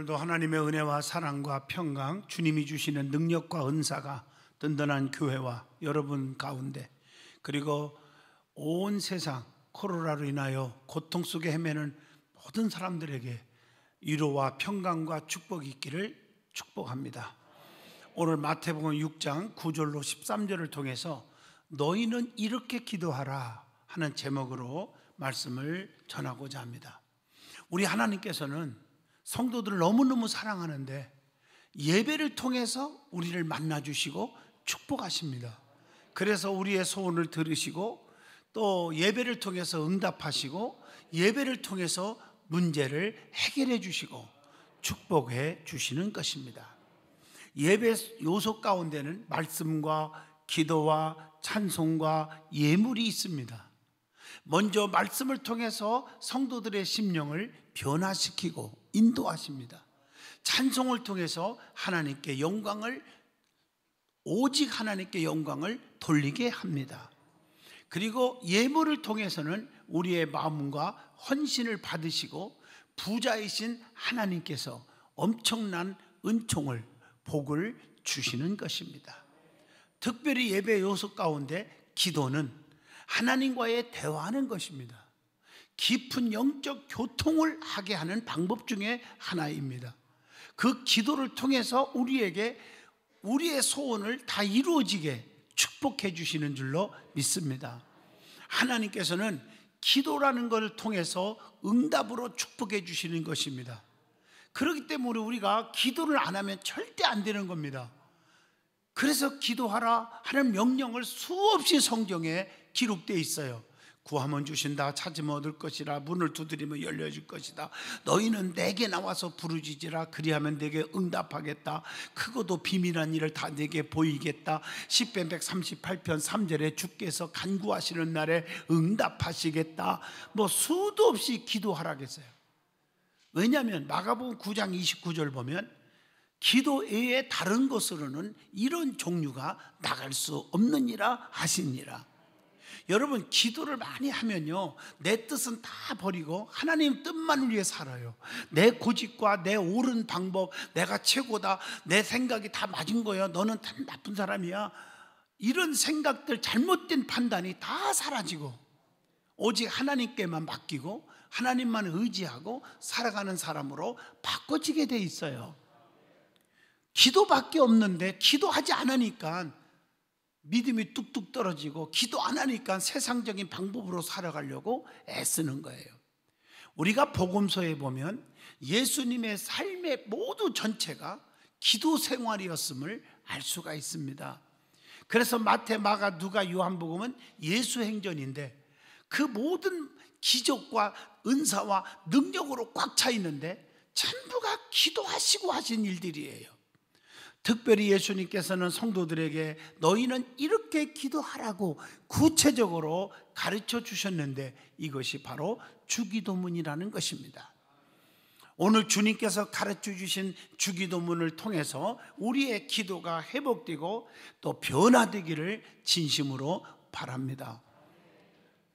오늘도 하나님의 은혜와 사랑과 평강, 주님이 주시는 능력과 은사가 든든한 교회와 여러분 가운데, 그리고 온 세상 코로나로 인하여 고통 속에 헤매는 모든 사람들에게 위로와 평강과 축복이 있기를 축복합니다. 오늘 마태복음 6장 9절로 13절을 통해서 너희는 이렇게 기도하라 하는 제목으로 말씀을 전하고자 합니다. 우리 하나님께서는 성도들을 너무너무 사랑하는데 예배를 통해서 우리를 만나주시고 축복하십니다. 그래서 우리의 소원을 들으시고 또 예배를 통해서 응답하시고 예배를 통해서 문제를 해결해 주시고 축복해 주시는 것입니다. 예배 요소 가운데는 말씀과 기도와 찬송과 예물이 있습니다. 먼저 말씀을 통해서 성도들의 심령을 변화시키고 인도하십니다. 찬송을 통해서 하나님께 영광을, 오직 하나님께 영광을 돌리게 합니다. 그리고 예물을 통해서는 우리의 마음과 헌신을 받으시고 부자이신 하나님께서 엄청난 은총을, 복을 주시는 것입니다. 특별히 예배 요소 가운데 기도는 하나님과의 대화하는 것입니다. 깊은 영적 교통을 하게 하는 방법 중에 하나입니다. 그 기도를 통해서 우리에게 우리의 소원을 다 이루어지게 축복해 주시는 줄로 믿습니다. 하나님께서는 기도라는 것을 통해서 응답으로 축복해 주시는 것입니다. 그렇기 때문에 우리가 기도를 안 하면 절대 안 되는 겁니다. 그래서 기도하라 하는 명령을 수없이 성경에 기록되어 있어요. 구하면 주신다, 찾으면 얻을 것이라, 문을 두드리면 열려줄 것이다, 너희는 내게 나와서 부르짖으라, 그리하면 내게 응답하겠다, 크고도 비밀한 일을 다 내게 보이겠다, 시편 138편 3절에 주께서 간구하시는 날에 응답하시겠다. 뭐 수도 없이 기도하라겠어요. 왜냐하면 마가복음 9장 29절 보면 기도 외에 다른 것으로는 이런 종류가 나갈 수 없느니라 하시니라. 여러분, 기도를 많이 하면요, 내 뜻은 다 버리고 하나님 뜻만을 위해 살아요. 내 고집과 내 옳은 방법, 내가 최고다, 내 생각이 다 맞은 거야, 너는 참 나쁜 사람이야, 이런 생각들, 잘못된 판단이 다 사라지고 오직 하나님께만 맡기고 하나님만 의지하고 살아가는 사람으로 바꿔지게 돼 있어요. 기도밖에 없는데 기도하지 않으니까 믿음이 뚝뚝 떨어지고, 기도 안 하니까 세상적인 방법으로 살아가려고 애쓰는 거예요. 우리가 복음서에 보면 예수님의 삶의 모두 전체가 기도 생활이었음을 알 수가 있습니다. 그래서 마태, 마가, 누가, 요한복음은 예수 행전인데 그 모든 기적과 은사와 능력으로 꽉 차 있는데 전부가 기도하시고 하신 일들이에요. 특별히 예수님께서는 성도들에게 너희는 이렇게 기도하라고 구체적으로 가르쳐 주셨는데 이것이 바로 주기도문이라는 것입니다. 오늘 주님께서 가르쳐 주신 주기도문을 통해서 우리의 기도가 회복되고 또 변화되기를 진심으로 바랍니다.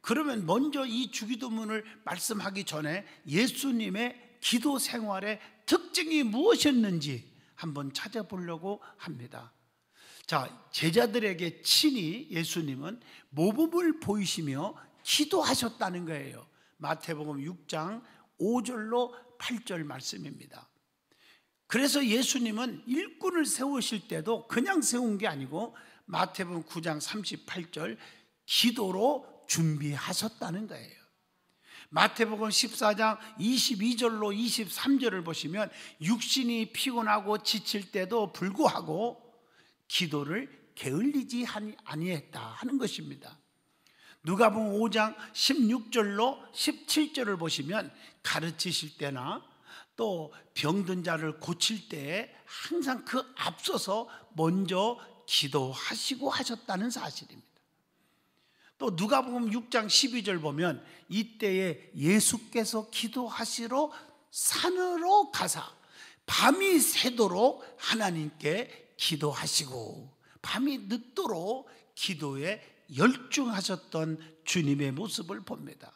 그러면 먼저 이 주기도문을 말씀하기 전에 예수님의 기도 생활의 특징이 무엇이었는지 한번 찾아보려고 합니다. 자, 제자들에게 친히 예수님은 모범을 보이시며 기도하셨다는 거예요. 마태복음 6장 5절로 8절 말씀입니다. 그래서 예수님은 일꾼을 세우실 때도 그냥 세운 게 아니고 마태복음 9장 38절 기도로 준비하셨다는 거예요. 마태복음 14장 22절로 23절을 보시면 육신이 피곤하고 지칠 때도 불구하고 기도를 게을리지 아니했다 하는 것입니다. 누가복음 5장 16절로 17절을 보시면 가르치실 때나 또 병든 자를 고칠 때에 항상 그 앞서서 먼저 기도하시고 하셨다는 사실입니다. 또 누가복음 6장 12절 보면 이때에 예수께서 기도하시러 산으로 가사 밤이 새도록 하나님께 기도하시고 밤이 늦도록 기도에 열중하셨던 주님의 모습을 봅니다.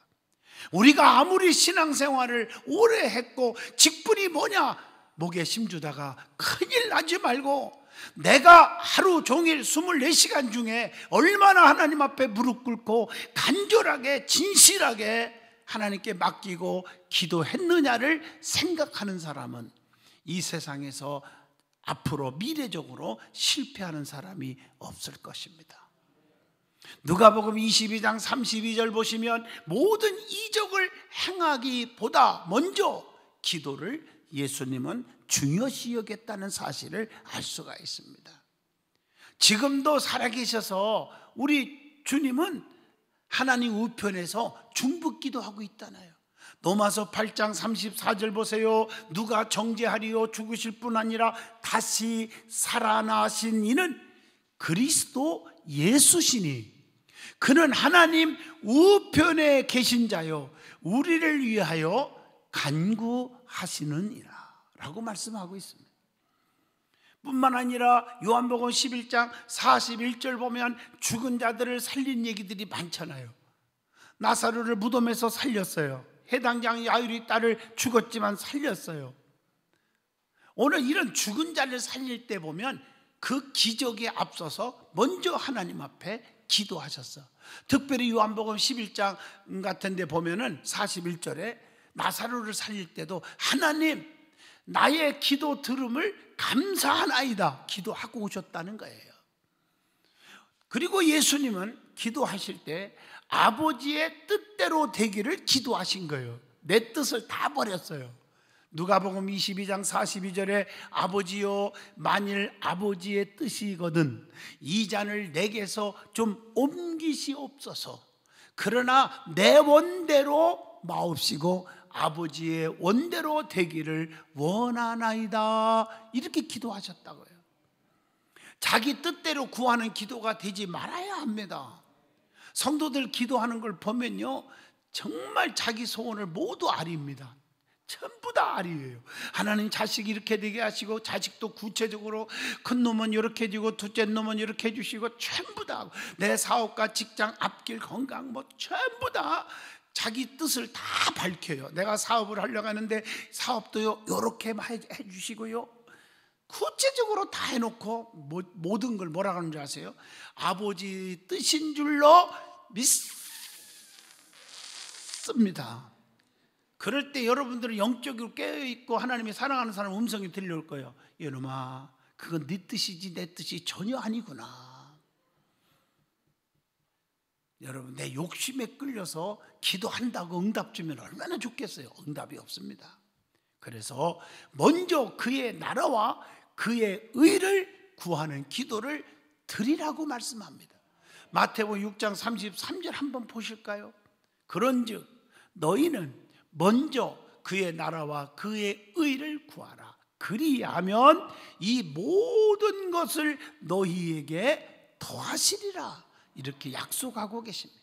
우리가 아무리 신앙생활을 오래 했고 직분이 뭐냐, 목에 심주다가 큰일 나지 말고 내가 하루 종일 24시간 중에 얼마나 하나님 앞에 무릎 꿇고 간절하게 진실하게 하나님께 맡기고 기도했느냐를 생각하는 사람은 이 세상에서 앞으로 미래적으로 실패하는 사람이 없을 것입니다. 누가복음 22장 32절 보시면 모든 이적을 행하기보다 먼저 기도를 예수님은 중요시 여겼다는 사실을 알 수가 있습니다. 지금도 살아계셔서 우리 주님은 하나님 우편에서 중보기도하고 있잖아요. 로마서 8장 34절 보세요. 누가 정죄하리요? 죽으실 뿐 아니라 다시 살아나신 이는 그리스도 예수시니 그는 하나님 우편에 계신 자요 우리를 위하여 간구하시느니라 라고 말씀하고 있습니다. 뿐만 아니라 요한복음 11장 41절 보면 죽은 자들을 살린 얘기들이 많잖아요. 나사로를 무덤에서 살렸어요. 해당장 야일의 딸을 죽었지만 살렸어요. 오늘 이런 죽은 자를 살릴 때 보면 그 기적에 앞서서 먼저 하나님 앞에 기도하셨어. 특별히 요한복음 11장 같은 데 보면은 41절에 나사로를 살릴 때도 하나님 나의 기도 들음을 감사하나이다 기도하고 오셨다는 거예요. 그리고 예수님은 기도하실 때 아버지의 뜻대로 되기를 기도하신 거예요. 내 뜻을 다 버렸어요. 누가복음 22장 42절에 아버지여 만일 아버지의 뜻이거든 이 잔을 내게서 좀 옮기시옵소서. 그러나 내 원대로 마옵시고 아버지의 원대로 되기를 원하나이다 이렇게 기도하셨다고요. 자기 뜻대로 구하는 기도가 되지 말아야 합니다. 성도들 기도하는 걸 보면요 정말 자기 소원을 모두 아립니다. 전부 다 아리예요. 하나님 자식 이렇게 되게 하시고 자식도 구체적으로 큰 놈은 이렇게 해주고 둘째 놈은 이렇게 해주시고 전부 다 내 사업과 직장 앞길 건강 뭐 전부 다 자기 뜻을 다 밝혀요. 내가 사업을 하려고 하는데 사업도요 이렇게 해주시고요 구체적으로 다 해놓고 모든 걸 뭐라고 하는 줄 아세요? 아버지 뜻인 줄로 믿습니다. 그럴 때 여러분들은 영적으로 깨어있고 하나님이 사랑하는 사람 음성이 들려올 거예요. 이놈아 그건 네 뜻이지 내 뜻이 전혀 아니구나. 여러분 내 욕심에 끌려서 기도한다고 응답 주면 얼마나 좋겠어요. 응답이 없습니다. 그래서 먼저 그의 나라와 그의 의를 구하는 기도를 드리라고 말씀합니다. 마태복음 6장 33절 한번 보실까요? 그런즉 너희는 먼저 그의 나라와 그의 의를 구하라. 그리하면 이 모든 것을 너희에게 더하시리라. 이렇게 약속하고 계십니다.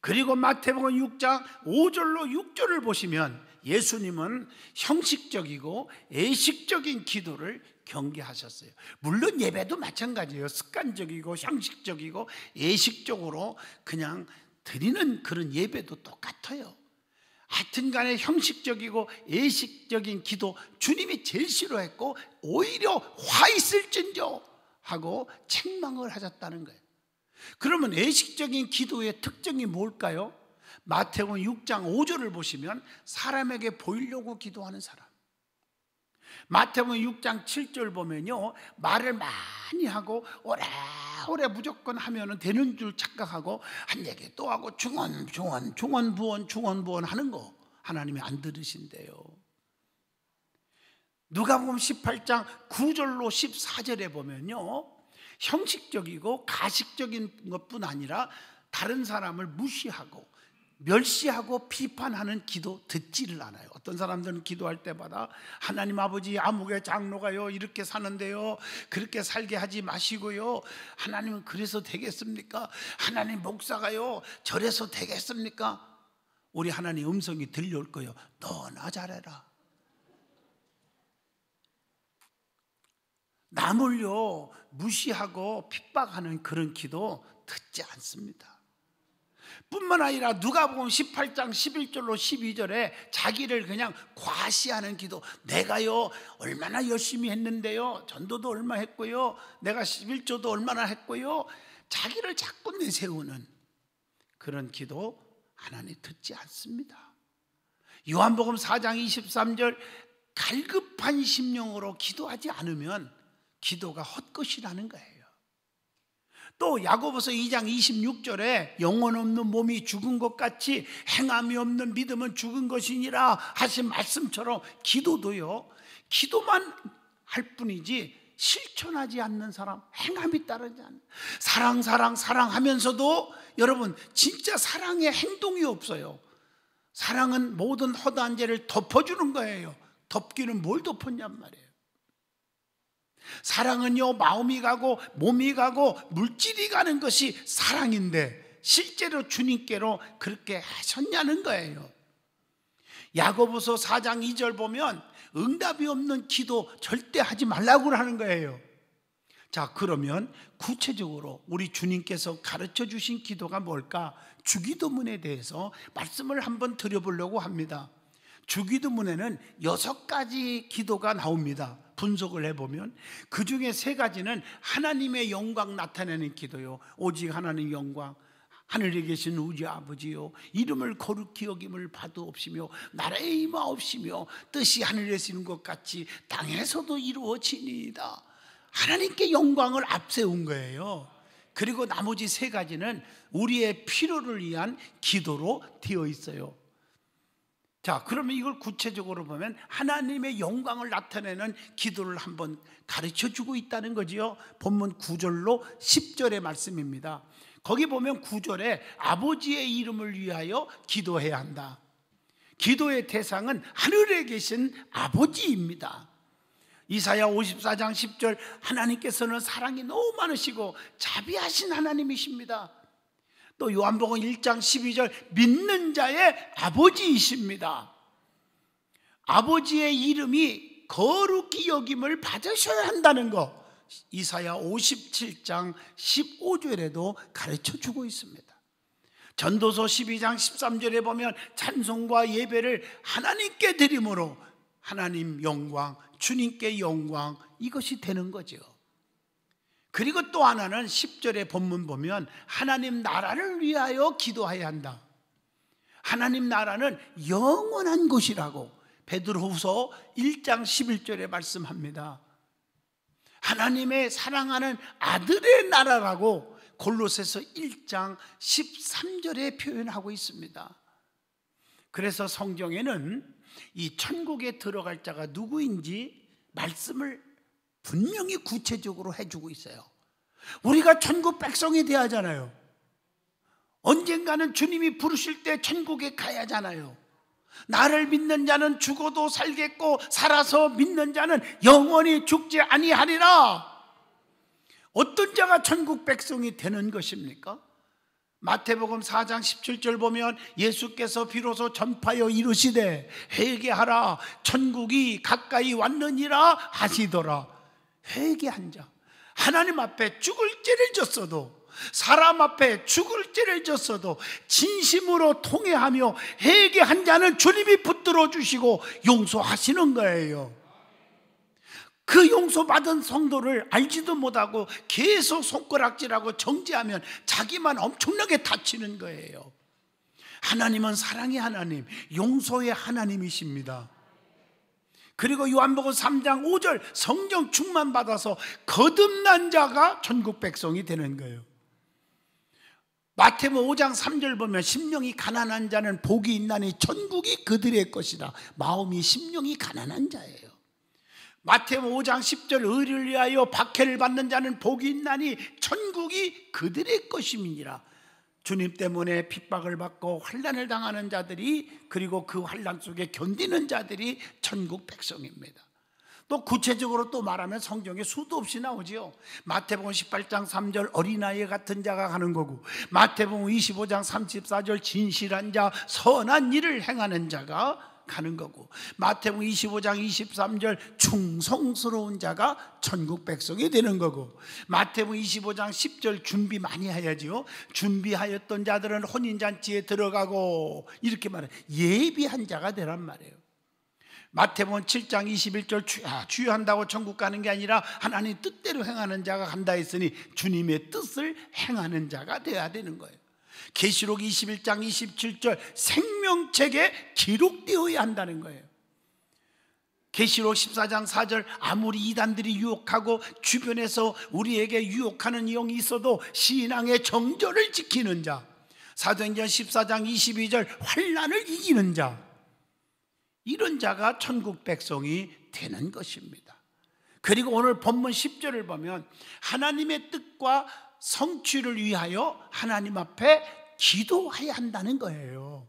그리고 마태복음 6장 5절로 6절을 보시면 예수님은 형식적이고 애식적인 기도를 경계하셨어요. 물론 예배도 마찬가지예요. 습관적이고 형식적이고 애식적으로 그냥 드리는 그런 예배도 똑같아요. 하여튼 간에 형식적이고 애식적인 기도 주님이 제일 싫어했고 오히려 화 있을진저 하고 책망을 하셨다는 거예요. 그러면 애식적인 기도의 특징이 뭘까요? 마태복음 6장 5절을 보시면 사람에게 보이려고 기도하는 사람. 마태복음 6장 7절 보면요 말을 많이 하고 오래 무조건 하면 되는 줄 착각하고 한 얘기 또 하고 중언부언 하는 거 하나님이 안 들으신대요. 누가복음 18장 9절로 14절에 보면요 형식적이고 가식적인 것뿐 아니라 다른 사람을 무시하고 멸시하고 비판하는 기도 듣지를 않아요. 어떤 사람들은 기도할 때마다 하나님 아버지 아무개 장로가요 이렇게 사는데요 그렇게 살게 하지 마시고요 하나님은 그래서 되겠습니까? 하나님 목사가요 저래서 되겠습니까? 우리 하나님 음성이 들려올 거예요. 너나 잘해라. 남을요 무시하고 핍박하는 그런 기도 듣지 않습니다. 뿐만 아니라 누가복음 18장 11절로 12절에 자기를 그냥 과시하는 기도. 내가요 얼마나 열심히 했는데요, 전도도 얼마 했고요, 내가 11조도 얼마나 했고요, 자기를 자꾸 내세우는 그런 기도 하나님 듣지 않습니다. 요한복음 4장 23절 갈급한 심령으로 기도하지 않으면 기도가 헛것이라는 거예요. 또 야고보서 2장 26절에 영혼 없는 몸이 죽은 것 같이 행함이 없는 믿음은 죽은 것이니라 하신 말씀처럼 기도도요, 기도만 할 뿐이지 실천하지 않는 사람, 행함이 따르지 않는, 사랑하면서도 여러분 진짜 사랑의 행동이 없어요. 사랑은 모든 허다한 죄를 덮어주는 거예요. 덮기는 뭘 덮었냔 말이에요. 사랑은요, 마음이 가고 몸이 가고 물질이 가는 것이 사랑인데 실제로 주님께로 그렇게 하셨냐는 거예요. 야고보서 4장 2절 보면 응답이 없는 기도 절대 하지 말라고 하는 거예요. 자, 그러면 구체적으로 우리 주님께서 가르쳐 주신 기도가 뭘까? 주기도문에 대해서 말씀을 한번 드려보려고 합니다. 주기도문에는 6가지 기도가 나옵니다. 분석을 해보면 그 중에 3가지는 하나님의 영광 나타내는 기도요. 오직 하나님 영광, 하늘에 계신 우리 아버지요, 이름을 거룩히 여김을 받으옵시며 나라의 임하옵시며 뜻이 하늘에서 이룬 것 같이 땅에서도 이루어지니이다. 하나님께 영광을 앞세운 거예요. 그리고 나머지 3가지는 우리의 필요를 위한 기도로 되어 있어요. 자, 그러면 이걸 구체적으로 보면 하나님의 영광을 나타내는 기도를 한번 가르쳐주고 있다는 거지요. 본문 9절로 10절의 말씀입니다. 거기 보면 9절에 아버지의 이름을 위하여 기도해야 한다. 기도의 대상은 하늘에 계신 아버지입니다. 이사야 54장 10절, 하나님께서는 사랑이 너무 많으시고 자비하신 하나님이십니다. 또 요한복음 1장 12절, 믿는 자의 아버지이십니다. 아버지의 이름이 거룩히 여김을 받으셔야 한다는 거 이사야 57장 15절에도 가르쳐주고 있습니다. 전도서 12장 13절에 보면 찬송과 예배를 하나님께 드림으로 하나님 영광, 주님께 영광, 이것이 되는 거죠. 그리고 또 하나는 10절의 본문 보면 하나님 나라를 위하여 기도해야 한다. 하나님 나라는 영원한 것이라고 베드로후서 1장 11절에 말씀합니다. 하나님의 사랑하는 아들의 나라라고 골로새서 1장 13절에 표현하고 있습니다. 그래서 성경에는 이 천국에 들어갈 자가 누구인지 말씀을 분명히 구체적으로 해주고 있어요. 우리가 천국 백성이 돼야 하잖아요. 언젠가는 주님이 부르실 때 천국에 가야 하잖아요. 나를 믿는 자는 죽어도 살겠고 살아서 믿는 자는 영원히 죽지 아니하리라. 어떤 자가 천국 백성이 되는 것입니까? 마태복음 4장 17절 보면 예수께서 비로소 전파하여 이르시되 회개하라 천국이 가까이 왔느니라 하시더라. 회개한 자, 하나님 앞에 죽을 죄를 졌어도, 사람 앞에 죽을 죄를 졌어도 진심으로 통회하며 회개한 자는 주님이 붙들어 주시고 용서하시는 거예요. 그 용서받은 성도를 알지도 못하고 계속 손가락질하고 정죄하면 자기만 엄청나게 다치는 거예요. 하나님은 사랑의 하나님, 용서의 하나님이십니다. 그리고 요한복음 3장 5절, 성령 충만 받아서 거듭난 자가 천국 백성이 되는 거예요. 마태복음 5장 3절 보면 심령이 가난한 자는 복이 있나니 천국이 그들의 것이다. 마음이 심령이 가난한 자예요. 마태복음 5장 10절, 의를 위하여 박해를 받는 자는 복이 있나니 천국이 그들의 것임이니라. 주님 때문에 핍박을 받고 환난을 당하는 자들이, 그리고 그 환난 속에 견디는 자들이 천국 백성입니다. 또 구체적으로 또 말하면 성경에 수도 없이 나오지요. 마태복음 18장 3절 어린아이 같은 자가 가는 거고, 마태복음 25장 34절 진실한 자 선한 일을 행하는 자가 가는 거고, 마태복음 25장 23절 충성스러운 자가 천국 백성이 되는 거고, 마태복음 25장 10절 준비 많이 해야지요. 준비하였던 자들은 혼인잔치에 들어가고, 이렇게 말해 예비한 자가 되란 말이에요. 마태복음 7장 21절 주여한다고 천국 가는 게 아니라 하나님 뜻대로 행하는 자가 간다 했으니 주님의 뜻을 행하는 자가 돼야 되는 거예요. 계시록 21장 27절 생명책에 기록되어야 한다는 거예요. 계시록 14장 4절 아무리 이단들이 유혹하고 주변에서 우리에게 유혹하는 영이 있어도 신앙의 정절을 지키는 자, 사도행전 14장 22절 환난을 이기는 자, 이런 자가 천국 백성이 되는 것입니다. 그리고 오늘 본문 10절을 보면 하나님의 뜻과 성취를 위하여 하나님 앞에 기도해야 한다는 거예요.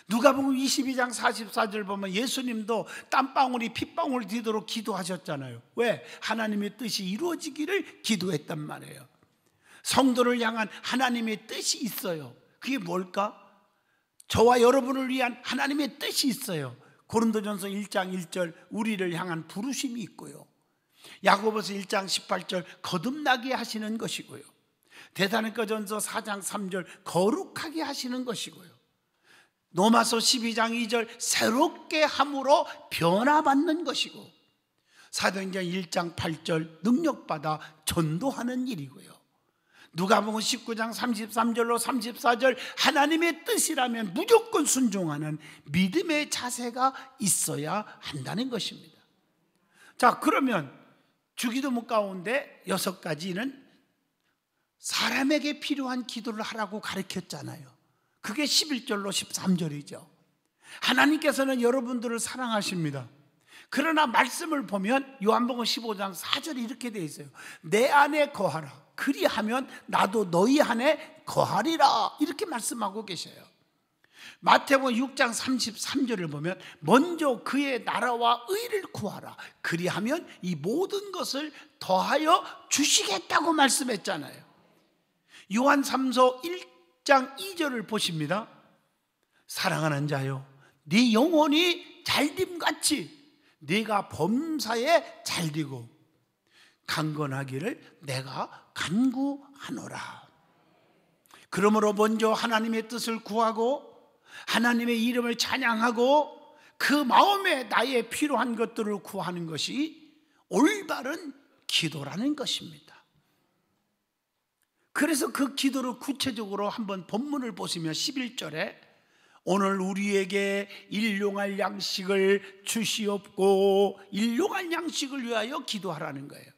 누가복음 22장 44절 보면 예수님도 땀방울이 핏방울 되도록 기도하셨잖아요. 왜? 하나님의 뜻이 이루어지기를 기도했단 말이에요. 성도를 향한 하나님의 뜻이 있어요. 그게 뭘까? 저와 여러분을 위한 하나님의 뜻이 있어요. 고린도전서 1장 1절 우리를 향한 부르심이 있고요, 야고보서 1장 18절 거듭나게 하시는 것이고요, 데살로니가전서 4장 3절 거룩하게 하시는 것이고요, 로마서 12장 2절 새롭게 함으로 변화받는 것이고, 사도행전 1장 8절 능력받아 전도하는 일이고요, 누가복음 19장 33절로 34절 하나님의 뜻이라면 무조건 순종하는 믿음의 자세가 있어야 한다는 것입니다. 자, 그러면 주기도문 가운데 6가지는 사람에게 필요한 기도를 하라고 가르쳤잖아요. 그게 11절로 13절이죠. 하나님께서는 여러분들을 사랑하십니다. 그러나 말씀을 보면 요한복음 15장 4절이 이렇게 되어 있어요. 내 안에 거하라. 그리하면 나도 너희 안에 거하리라. 이렇게 말씀하고 계셔요. 마태복음 6장 33절을 보면 먼저 그의 나라와 의를 구하라. 그리하면 이 모든 것을 더하여 주시겠다고 말씀했잖아요. 요한 3서 1장 2절을 보십니다. 사랑하는 자여, 네 영혼이 잘됨같이 네가 범사에 잘되고 강건하기를 내가 간구하노라. 그러므로 먼저 하나님의 뜻을 구하고 하나님의 이름을 찬양하고 그 마음에 나의 필요한 것들을 구하는 것이 올바른 기도라는 것입니다. 그래서 그 기도를 구체적으로 한번 본문을 보시면 11절에 오늘 우리에게 일용할 양식을 주시옵고, 일용할 양식을 위하여 기도하라는 거예요.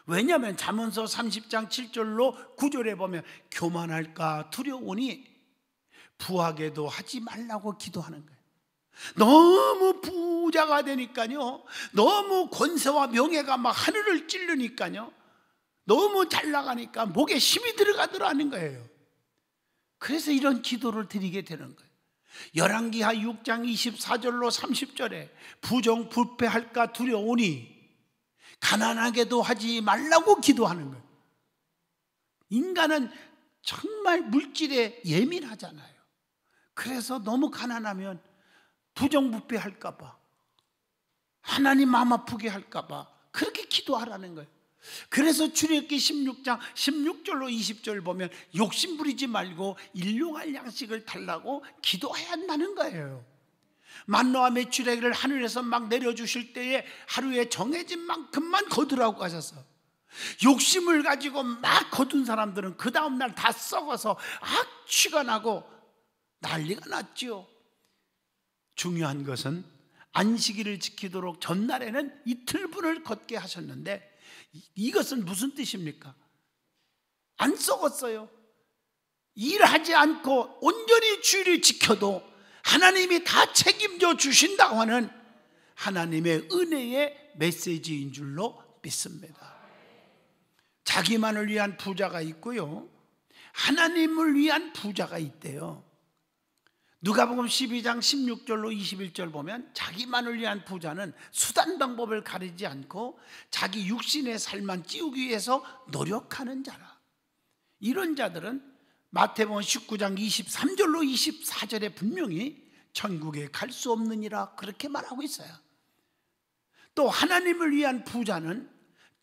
왜냐하면 잠언서 30장 7절로 9절에 보면 교만할까 두려우니 부하게도 하지 말라고 기도하는 거예요. 너무 부자가 되니까요, 너무 권세와 명예가 막 하늘을 찌르니까요, 너무 잘 나가니까 목에 힘이 들어가더라는 거예요. 그래서 이런 기도를 드리게 되는 거예요. 열왕기하 6장 24절로 30절에 부정부패할까 두려우니 가난하게도 하지 말라고 기도하는 거예요. 인간은 정말 물질에 예민하잖아요. 그래서 너무 가난하면 부정부패할까 봐, 하나님 마음 아프게 할까 봐 그렇게 기도하라는 거예요. 그래서 출애굽기 16장 16절로 20절 보면 욕심 부리지 말고 일용할 양식을 달라고 기도해야 한다는 거예요. 만나와 메추라기를 하늘에서 막 내려주실 때에 하루에 정해진 만큼만 거두라고 하셔서 욕심을 가지고 막 거둔 사람들은 그 다음날 다 썩어서 악취가 나고 난리가 났죠. 중요한 것은 안식일을 지키도록 전날에는 이틀분을 걷게 하셨는데, 이것은 무슨 뜻입니까? 안 썩었어요. 일하지 않고 온전히 주일을 지켜도 하나님이 다 책임져 주신다고 하는 하나님의 은혜의 메시지인 줄로 믿습니다. 자기만을 위한 부자가 있고요, 하나님을 위한 부자가 있대요. 누가복음 12장 16절로 21절 보면 자기만을 위한 부자는 수단 방법을 가리지 않고 자기 육신의 살만 찌우기 위해서 노력하는 자라. 이런 자들은 마태복음 19장 23절로 24절에 분명히 천국에 갈 수 없느니라 그렇게 말하고 있어요. 또 하나님을 위한 부자는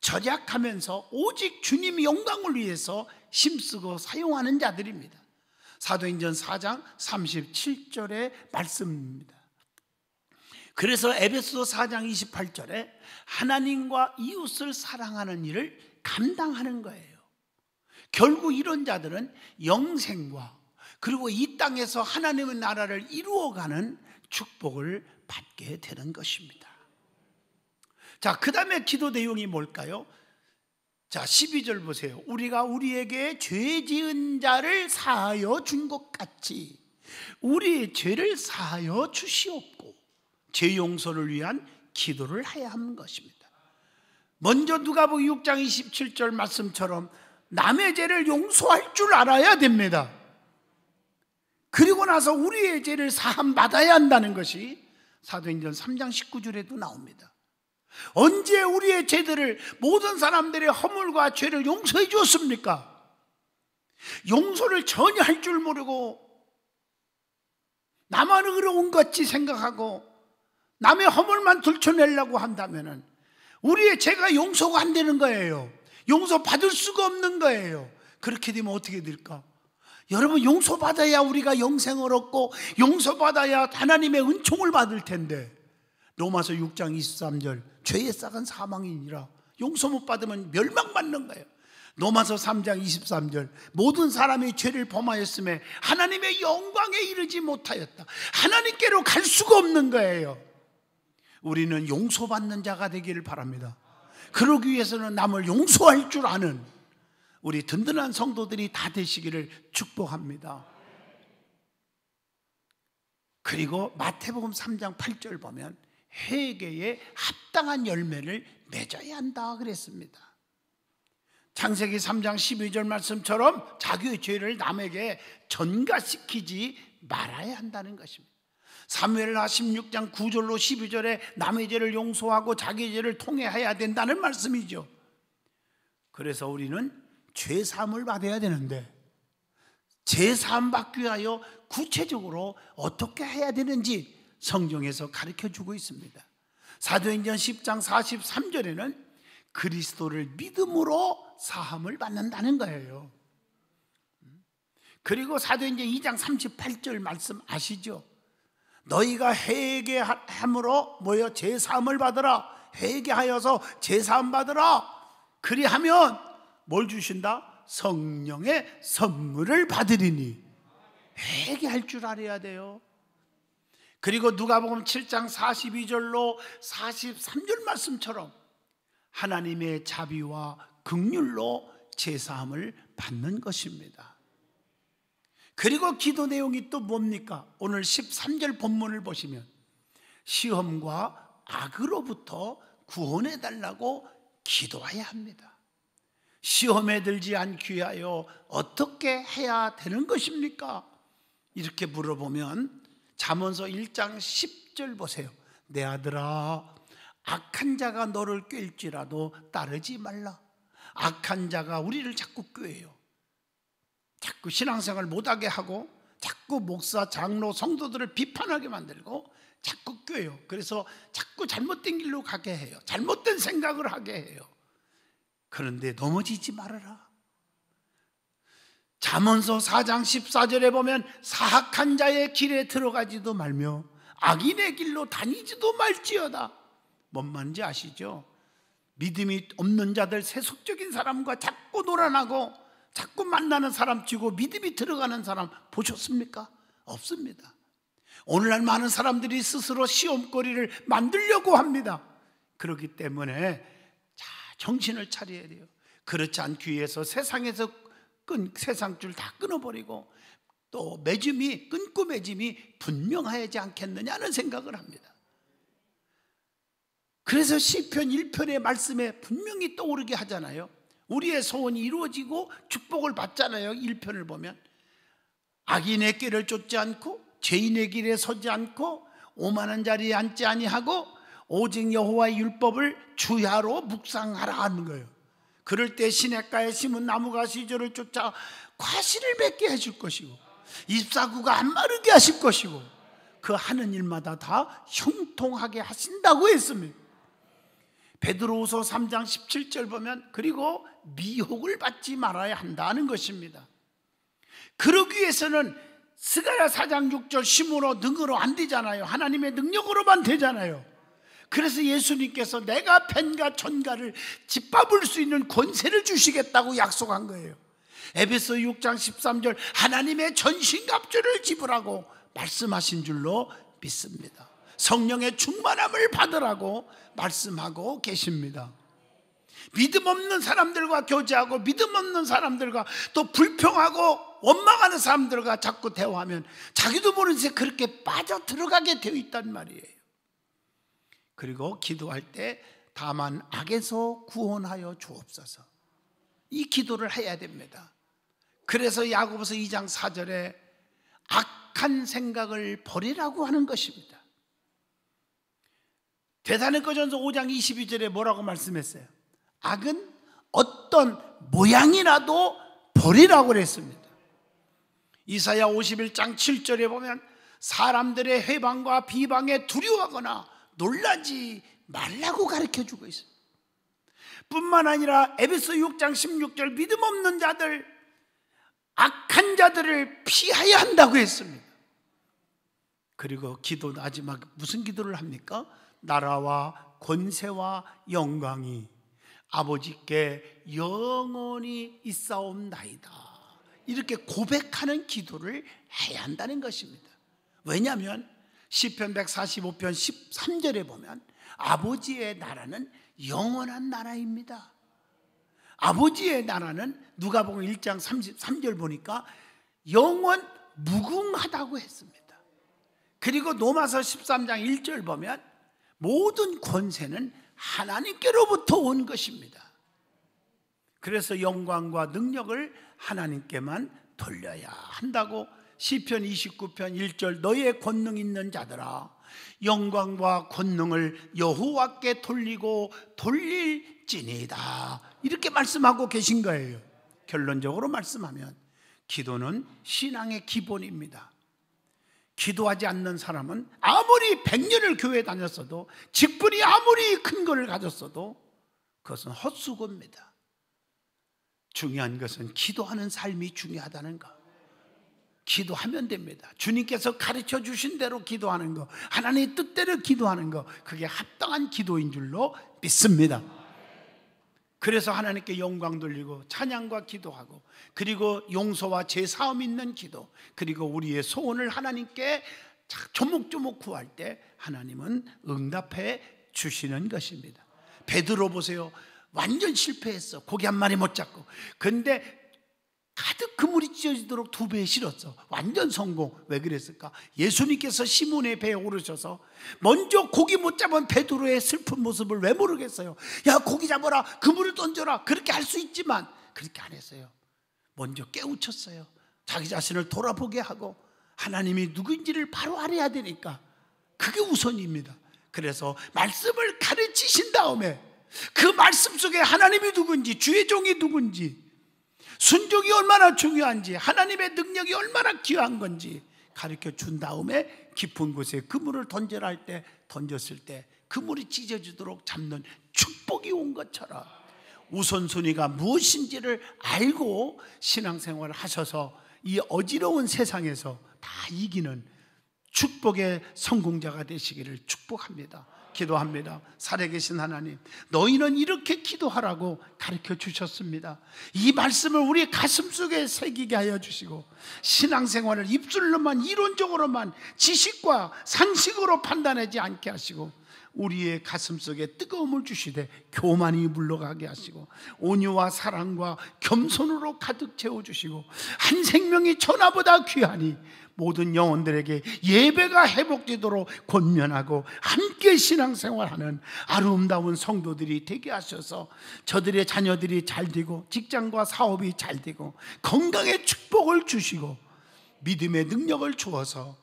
절약하면서 오직 주님 영광을 위해서 힘쓰고 사용하는 자들입니다. 사도행전 4장 37절의 말씀입니다. 그래서 에베소서 4장 28절에 하나님과 이웃을 사랑하는 일을 감당하는 거예요. 결국 이런 자들은 영생과 그리고 이 땅에서 하나님의 나라를 이루어가는 축복을 받게 되는 것입니다. 자, 그 다음에 기도 내용이 뭘까요? 자, 12절 보세요. 우리가 우리에게 죄 지은 자를 사하여 준 것 같이 우리의 죄를 사하여 주시옵고 죄 용서를 위한 기도를 해야 하는 것입니다. 먼저 누가복음 6장 27절 말씀처럼 남의 죄를 용서할 줄 알아야 됩니다. 그리고 나서 우리의 죄를 사함 받아야 한다는 것이 사도행전 3장 19절에도 나옵니다. 언제 우리의 죄들을 모든 사람들의 허물과 죄를 용서해 주었습니까? 용서를 전혀 할 줄 모르고 나만 의로운 것 같이 생각하고 남의 허물만 들춰내려고 한다면 우리의 죄가 용서가 안 되는 거예요. 용서받을 수가 없는 거예요. 그렇게 되면 어떻게 될까? 여러분, 용서받아야 우리가 영생을 얻고 용서받아야 하나님의 은총을 받을 텐데 로마서 6장 23절 죄의 싹은 사망이니라. 용서 못 받으면 멸망받는 거예요. 로마서 3장 23절 모든 사람이 죄를 범하였음에 하나님의 영광에 이르지 못하였다. 하나님께로 갈 수가 없는 거예요. 우리는 용서받는 자가 되기를 바랍니다. 그러기 위해서는 남을 용서할 줄 아는 우리 든든한 성도들이 다 되시기를 축복합니다. 그리고 마태복음 3장 8절 보면 회개에 합당한 열매를 맺어야 한다 그랬습니다. 창세기 3장 12절 말씀처럼 자기의 죄를 남에게 전가시키지 말아야 한다는 것입니다. 사무엘하 16장 9절로 12절에 남의 죄를 용서하고 자기 죄를 통회해야 된다는 말씀이죠. 그래서 우리는 죄사함을 받아야 되는데 죄사함 받기 위하여 구체적으로 어떻게 해야 되는지 성경에서 가르쳐주고 있습니다. 사도행전 10장 43절에는 그리스도를 믿음으로 사함을 받는다는 거예요. 그리고 사도행전 2장 38절 말씀 아시죠? 너희가 회개함으로 뭐여 제사함을 받으라. 회개하여서 제사함 받으라. 그리하면 뭘 주신다? 성령의 선물을 받으리니. 회개할 줄 알아야 돼요. 그리고 누가복음 7장 42절로 43절 말씀처럼 하나님의 자비와 긍휼로 제사함을 받는 것입니다. 그리고 기도 내용이 또 뭡니까? 오늘 13절 본문을 보시면 시험과 악으로부터 구원해 달라고 기도해야 합니다. 시험에 들지 않기 위하여 어떻게 해야 되는 것입니까? 이렇게 물어보면 잠언서 1장 10절 보세요. 내 아들아, 악한 자가 너를 꾀일지라도 따르지 말라. 악한 자가 우리를 자꾸 꾀해요. 자꾸 신앙생활 못하게 하고 자꾸 목사, 장로, 성도들을 비판하게 만들고 자꾸 꾀요. 그래서 자꾸 잘못된 길로 가게 해요. 잘못된 생각을 하게 해요. 그런데 넘어지지 말아라. 잠언서 4장 14절에 보면 사악한 자의 길에 들어가지도 말며 악인의 길로 다니지도 말지어다. 뭔 말인지 아시죠? 믿음이 없는 자들, 세속적인 사람과 자꾸 놀아나고 자꾸 만나는 사람 치고 믿음이 들어가는 사람 보셨습니까? 없습니다. 오늘날 많은 사람들이 스스로 시험거리를 만들려고 합니다. 그렇기 때문에 정신을 차려야 돼요. 그렇지 않기 위해서 세상에서 세상줄 다 끊어버리고 또 끊고 맺음이 분명하지 않겠느냐는 생각을 합니다. 그래서 시편 1편의 말씀에 분명히 떠오르게 하잖아요. 우리의 소원이 이루어지고 축복을 받잖아요. 1편을 보면 악인의 길을 쫓지 않고 죄인의 길에 서지 않고 오만한 자리에 앉지 아니하고 오직 여호와의 율법을 주야로 묵상하라 하는 거예요. 그럴 때 시냇가에 심은 나무가 시절을 쫓아 과실을 맺게 해줄 것이고 잎사구가 안 마르게 하실 것이고 그 하는 일마다 다 형통하게 하신다고 했습니다. 베드로후서 3장 17절 보면 그리고 미혹을 받지 말아야 한다는 것입니다. 그러기 위해서는 스가랴 4장 6절 힘으로 능으로 안 되잖아요. 하나님의 능력으로만 되잖아요. 그래서 예수님께서 내가 펜과 전가를 짓밟을 수 있는 권세를 주시겠다고 약속한 거예요. 에베소 6장 13절 하나님의 전신갑주를 지불하고 말씀하신 줄로 믿습니다. 성령의 충만함을 받으라고 말씀하고 계십니다. 믿음 없는 사람들과 교제하고 믿음 없는 사람들과 또 불평하고 원망하는 사람들과 자꾸 대화하면 자기도 모르는 새에 그렇게 빠져 들어가게 되어 있단 말이에요. 그리고 기도할 때 다만 악에서 구원하여 주옵소서, 이 기도를 해야 됩니다. 그래서 야고보서 2장 4절에 악한 생각을 버리라고 하는 것입니다. 데살로니가전서 5장 22절에 뭐라고 말씀했어요? 악은 어떤 모양이라도 버리라고 그랬습니다. 이사야 51장 7절에 보면 사람들의 회방과 비방에 두려워하거나 놀라지 말라고 가르쳐주고 있습니다. 뿐만 아니라 에베소 6장 16절 믿음 없는 자들, 악한 자들을 피하여야 한다고 했습니다. 그리고 기도 마지막 무슨 기도를 합니까? 나라와 권세와 영광이 아버지께 영원히 있사옵나이다, 이렇게 고백하는 기도를 해야 한다는 것입니다. 왜냐하면 시편 145편 13절에 보면 아버지의 나라는 영원한 나라입니다. 아버지의 나라는 누가복음 1장 33절 보니까 영원 무궁하다고 했습니다. 그리고 로마서 13장 1절 보면 모든 권세는 하나님께로부터 온 것입니다. 그래서 영광과 능력을 하나님께만 돌려야 한다고 시편 29편 1절 너희의 권능 있는 자들아 영광과 권능을 여호와께 돌리고 돌릴지니이다, 이렇게 말씀하고 계신 거예요. 결론적으로 말씀하면 기도는 신앙의 기본입니다. 기도하지 않는 사람은 아무리 100년을 교회에 다녔어도, 직분이 아무리 큰 걸 가졌어도 그것은 헛수고입니다. 중요한 것은 기도하는 삶이 중요하다는 것. 기도하면 됩니다. 주님께서 가르쳐 주신 대로 기도하는 것, 하나님의 뜻대로 기도하는 것, 그게 합당한 기도인 줄로 믿습니다. 그래서 하나님께 영광 돌리고 찬양과 기도하고, 그리고 용서와 제사함 있는 기도, 그리고 우리의 소원을 하나님께 조목조목 구할 때 하나님은 응답해 주시는 것입니다. 베드로 보세요. 완전 실패했어. 고기 한 마리 못 잡고. 근데 가득 그물이 찢어지도록 2배 실었어. 완전 성공. 왜 그랬을까? 예수님께서 시몬의 배에 오르셔서 먼저 고기 못 잡은 베드로의 슬픈 모습을 왜 모르겠어요? 야, 고기 잡아라, 그물을 던져라, 그렇게 할 수 있지만 그렇게 안 했어요. 먼저 깨우쳤어요. 자기 자신을 돌아보게 하고 하나님이 누구인지를 바로 알아야 되니까 그게 우선입니다. 그래서 말씀을 가르치신 다음에 그 말씀 속에 하나님이 누군지, 주의 종이 누군지, 순종이 얼마나 중요한지, 하나님의 능력이 얼마나 귀한 건지 가르쳐 준 다음에 깊은 곳에 그물을 던져라 할 때, 던졌을 때 그물이 찢어지도록 잡는 축복이 온 것처럼 우선순위가 무엇인지를 알고 신앙생활을 하셔서 이 어지러운 세상에서 다 이기는 축복의 성공자가 되시기를 축복합니다. 기도합니다. 살아계신 하나님, 너희는 이렇게 기도하라고 가르쳐 주셨습니다. 이 말씀을 우리 가슴 속에 새기게 하여 주시고, 신앙생활을 입술로만, 이론적으로만, 지식과 상식으로 판단하지 않게 하시고, 우리의 가슴 속에 뜨거움을 주시되 교만이 물러가게 하시고, 온유와 사랑과 겸손으로 가득 채워주시고, 한 생명이 천하보다 귀하니 모든 영혼들에게 예배가 회복되도록 권면하고 함께 신앙생활하는 아름다운 성도들이 되게 하셔서 저들의 자녀들이 잘 되고, 직장과 사업이 잘 되고, 건강의 축복을 주시고, 믿음의 능력을 주어서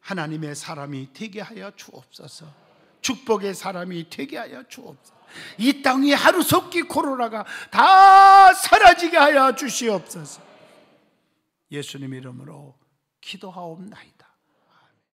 하나님의 사람이 되게 하여 주옵소서. 축복의 사람이 되게 하여 주옵소서. 이 땅이 하루속히 코로나가 다 사라지게 하여 주시옵소서. 예수님 이름으로 기도하옵나이다.